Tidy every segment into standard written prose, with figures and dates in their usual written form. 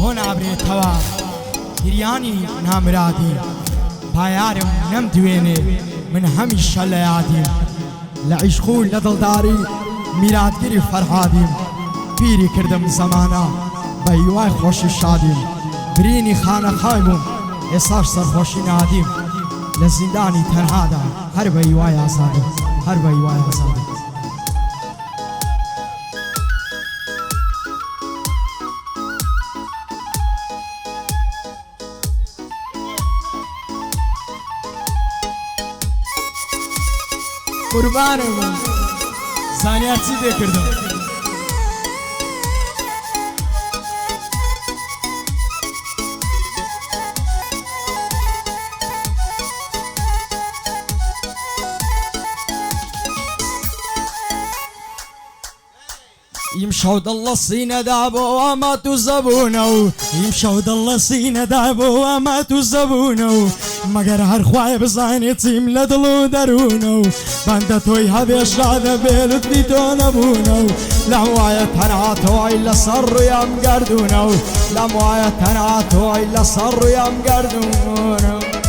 بۆ نابرێتەوە گریانی نامرادی پایارم نەمدوێنێ من هەمیشە لە یادیم لە عیشق و لە دڵداری میراتگیری فەرهادیم پیری کردم زەمانە بە هیوای خۆشی شادیم برینی خانەخای بووم ئێساش سەرخۆشی نادیم لە زیندانی تەنهادا هەر بە هیوای ئازادیم هەر بە هیوای ئازادیم قوربانم زانیار چی دێکردم يمشوا ضل الصين دابوا وما تزبونوا يمشوا ضل الصين دابوا وما تزبونوا مگر هر خواه بزانی تیم لدلو درونو بنده توی هدیش راده بیلت بیتو نبونو لموای تنعاتو ایلا سر رویم گردونو لموای تنعاتو ایلا سر رویم گردونو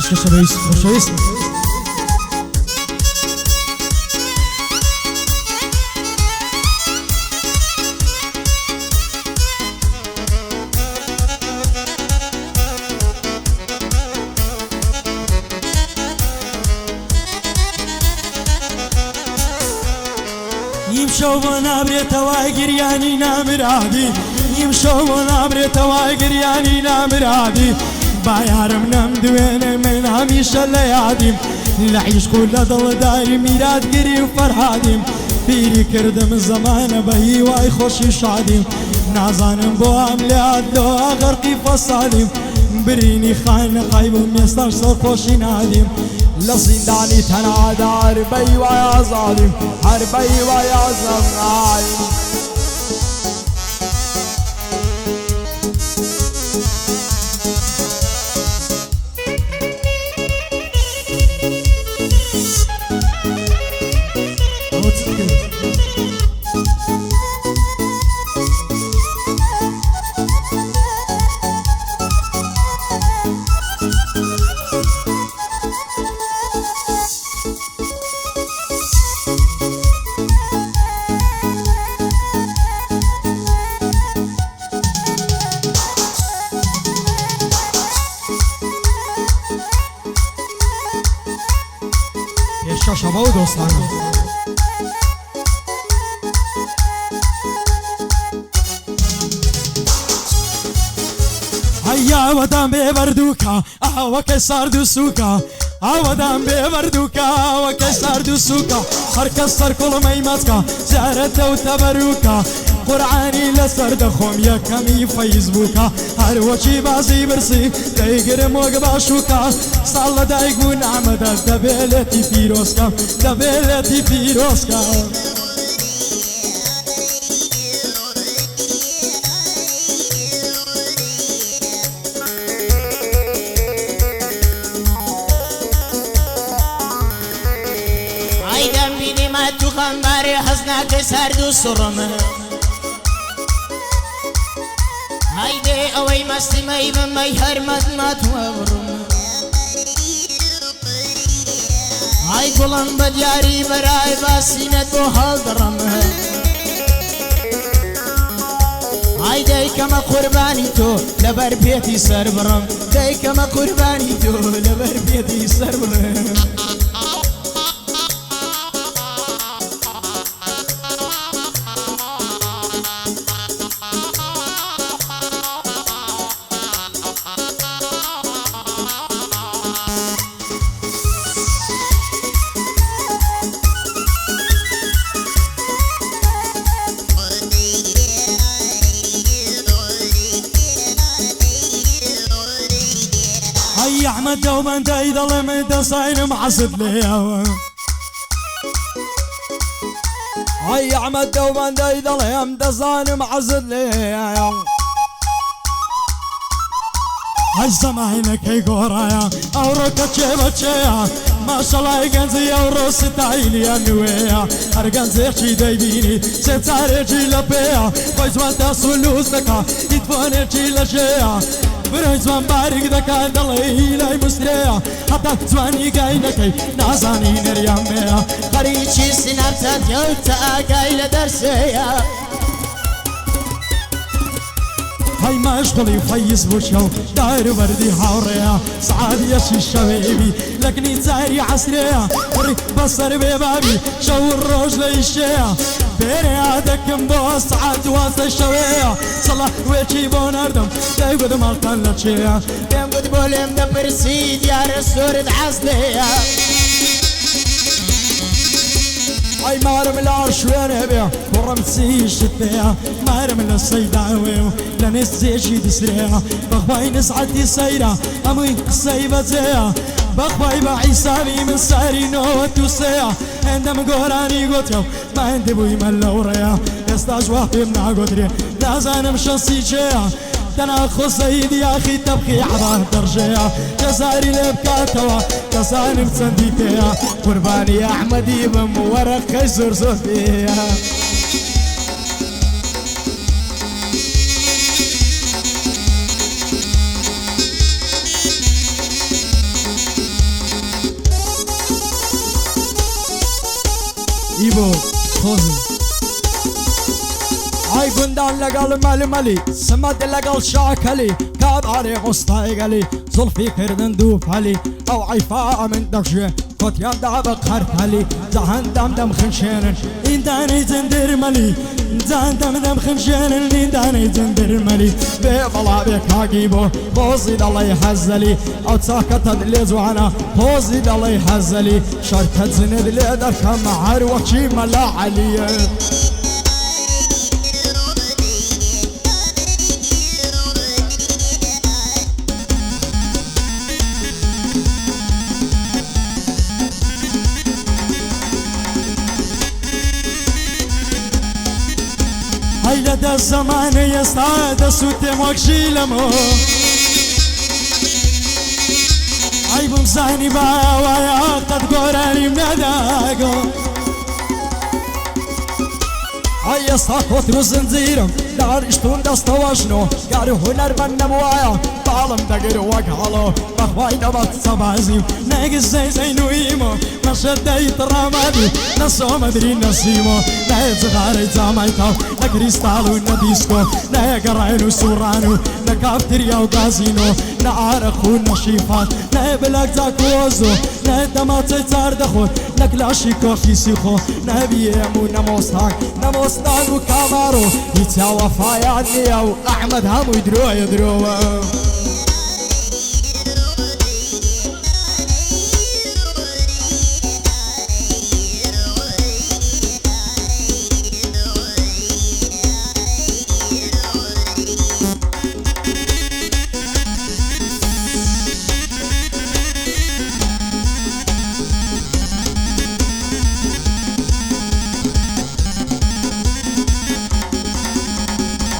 خوشویست يمشوا ونابريتوا گریانی نامرادی يمشوا ونابريتوا گریانی نامرادی بايارم نمدوێنێ من هەمیشە لە یادیم لە عیشق و لە دڵداری میراتگیری و فەرهادیم پیری کردم زەمانە بە هیوای خۆشی شادیم نازانم بۆ ئەم لە یادەوە غەرقی فەسادیم برینی خانەقای بووم ئێستاش سەرخۆشی نادیم لە زیندانی تەنهادا هەر بە هیوای ئازادیم هەر بە هیوای ئازادیم شما و دوستانم هيا ودام ببردوكا وكسر دوسوكا ودام ببردوكا وكسر دوسوكا هركسر كل ميمتكا زارت وتبروكا قرآني لسر دخوم يكمي فيسبوكا هر وشي بازي برسي دايقرم وقباشوكا صالة دايقون عمدا دبيلتي بيروسكا دبيلتي بيروسكا عيدم بيني ما تخمباري حزنك سردو سرمه هيدي اوي مستي مي بمي هرمت ما تورم هاي قلن بدياري براي باسينت وحال درم هيدي كما قرباني تو لبر بيتي سر برم دي كما قرباني تو لبر بيتي سر برم يا احمد دوما انت يضل مدى صاير معصب ليا يا احمد دوما انت يضل مدى صاير معصب ليا هاي زمانك هي قرايا او روكتشي بتشيا ما شاء الله يقنزي او روس تايلي انويا ارقنزي شي دايبيني ستاري جي لبيا فايز وانتا سلوسكا يتفوني جي لشيا برای زمان بارگ دکان دلی لای مستریا حتی زمانی گای نکی نازانی نریم میا قریچی سنار تاتیو تا گای لدرسیا هاي مشغولي فيس بوشو داير وردي حوريا سعاد يشي الشبيبي لكني تساري عسريا وري بصر ببابي شو الروج ليشيا بيري عادك مبوس سعاد واسط الشوية صلاح ويشي بوناردم دايقود مالتان لتشيا دم قد بولم دبر سيد يا رسول عسليا اي مارم العرش وين بيا ورمسي شتيا مارم الصيداوي لنسيشي دسريا بخواي نسعدي سيرا امي قصيبة زيا بخواي بعيساني من ساري نوت وسيا عندما قراني قلت يوم ما عندي بوي ملوريا يستاج واحد من عقدري لازم شخصي جيا تناخذ سيدي يا اخي تبكي عباه درجيا جزاري لبكاتوا جزاني بسنديتيا قرباني يا احمدي بمورك خيزر صوفيا ايبو خوزي هاي قندان لقال مالي مالي سمد لقال شاكلي كاب علي غصتاي قالي زلفي كردن دوب علي او عيفاء من دغشي كوتيان دابق خرتالي زهان دم دم خنشينن انداني زندر مالي زهان دم دم خنشينن انداني زندر مالي بيضلا بك هاقيبو بوزيد الله يحزلي او تساكت اللي زوانا بوزيد الله يحزلي شركة زند اللي دركم عروكي ملا علي هاي لدى الزمان يستعاد سوتي موكشي لمو هاي بمساني باوايا قد قراني مناداقو هاي يستاقوت وزنزيرم دار اشتون دستواشنو قارو هنر من نبوايا بعلم دقر وقالو بخواي نبات صبازيم ناقص زي نويمو نشديت رمادي نسو مدري نسيمو لا صغاري زامايتو نكريستالو نديسكو لا قراينو سورانو نكافتريا وغازينو نعارخو نشيفات لا بلاك زاكوزو لا دماتي تاردخو نكلاشي كوخي سيخو نبيمو نموستاك نموستان وكامارو يتساوى فايعني او احمد همو يدرو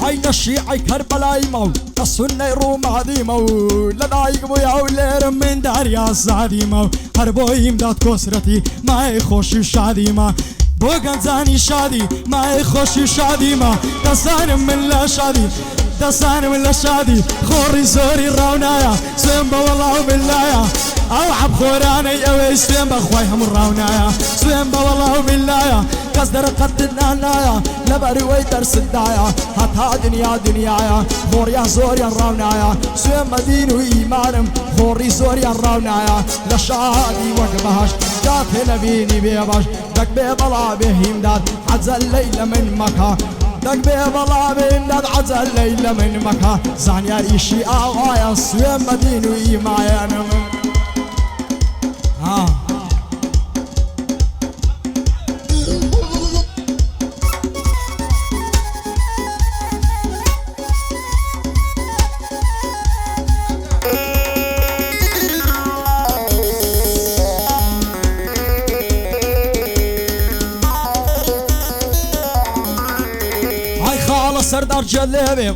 عين الشيعي كربلاي مو السنة يروم عظيمو لدايق بويا ولير من دار يا صاديمو هربو يمداد كسرتي ما يخوش شاديما بوغن زاني شادي ما يخوش شاديما تسان من لا شادي تسان من لا شادي خوري زوري راونايا سيمبا والله بالله او عب خوراني او سيمبا خواي هم راونايا سيمبا والله بالله قصدر قدنا نايا لبري ويتر سدايا هتا دنيايا خوريا زوريا راونايا سيم مدين وإيمانم خوري زوريا راونايا لشادي وقبهاش جات نبيني بيباش دك بيبلا بهيمداد عز الليلة من مكة دك بيبلا بهيمداد عز الليلة من مكة زانيا ريشي آغايا سيم مدين وإيمانم سردار جلبي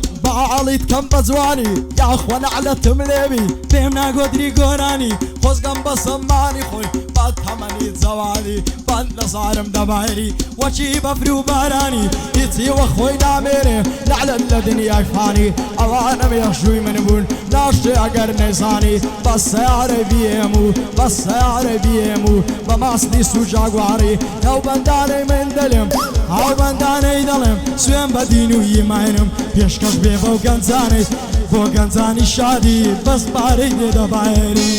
عڵیت کەم بە جوانی یاخوا نەعلەتم لێبی پێم ناگۆدری گۆرانی خۆزگەم بە سەمانی خۆی بەد تەمەنی جەوانی بەند لە زارم دەبایری وەچی بەفر و بارانی هیچی وە خۆی نامێرێ لەعلەت لە دنیای فانی ئەوانە مێخشووی من بوون ناشتێ ئەگەر نەیزانی بە سەیارە بێم و بە سەیارە بێم و بە ماستی سوجاگواری ناوبەندانەی من دەلێم هاوبەندانەی دەڵێم سوێن بە دین و ئیمانم پێشکەش بێ بەو گەنجانەی بۆ گەنجانی شادی بەس پارەی دێدەبایری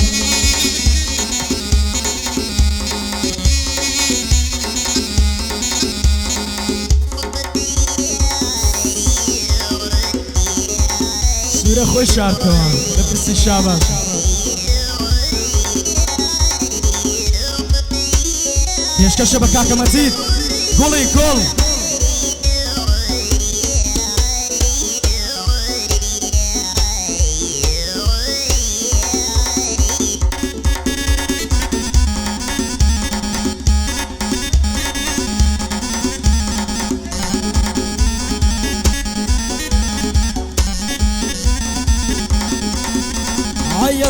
سوورە خۆی شارکەوە لەپرسی شاباش پێشکەشە بە کاکە مەجید گوڵی گوڵ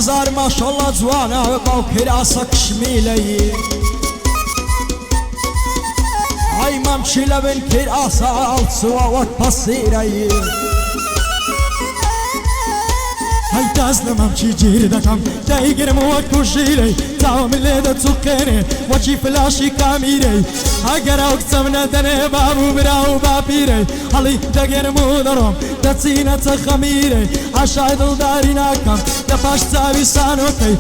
هەزار ماشەڵڵا جوانە باو کراسە کشمیلەیی ئای مامچی لە بن کراسە ئاڵچووە وەک پەسیرەیی هەی دەست لە مامچی گیر دەکەم دەیگرم وەکو ژیرەی چاوم لێ دەچووقێنێ وەکی فلاشی کامیرەی ئەگەر ئەو کچەم نەدەنێ بابوو برا و باپیرەی هەڵی دەگەرم و دەڕۆم دەچینە چە خەمیرەی عاشای دڵداری ناکەم لە پاش چاوی سانۆکەی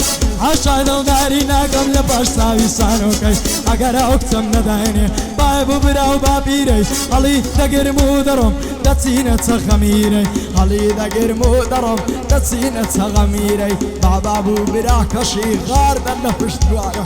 عاشای دڵداری ناکەم لە پاش چاوی سانۆکەی ئەگەر ئەو کچەم نەدەێنێ بابوو برا و باپیرەی هەڵی دەگەرم و دەڕۆم دەچینە چە خەمیرەی هەڵی دەگەرم و دەڕۆم دەچینە چە خەمیرەی بابوو برا کەشی غار بەن لە پشت دوارە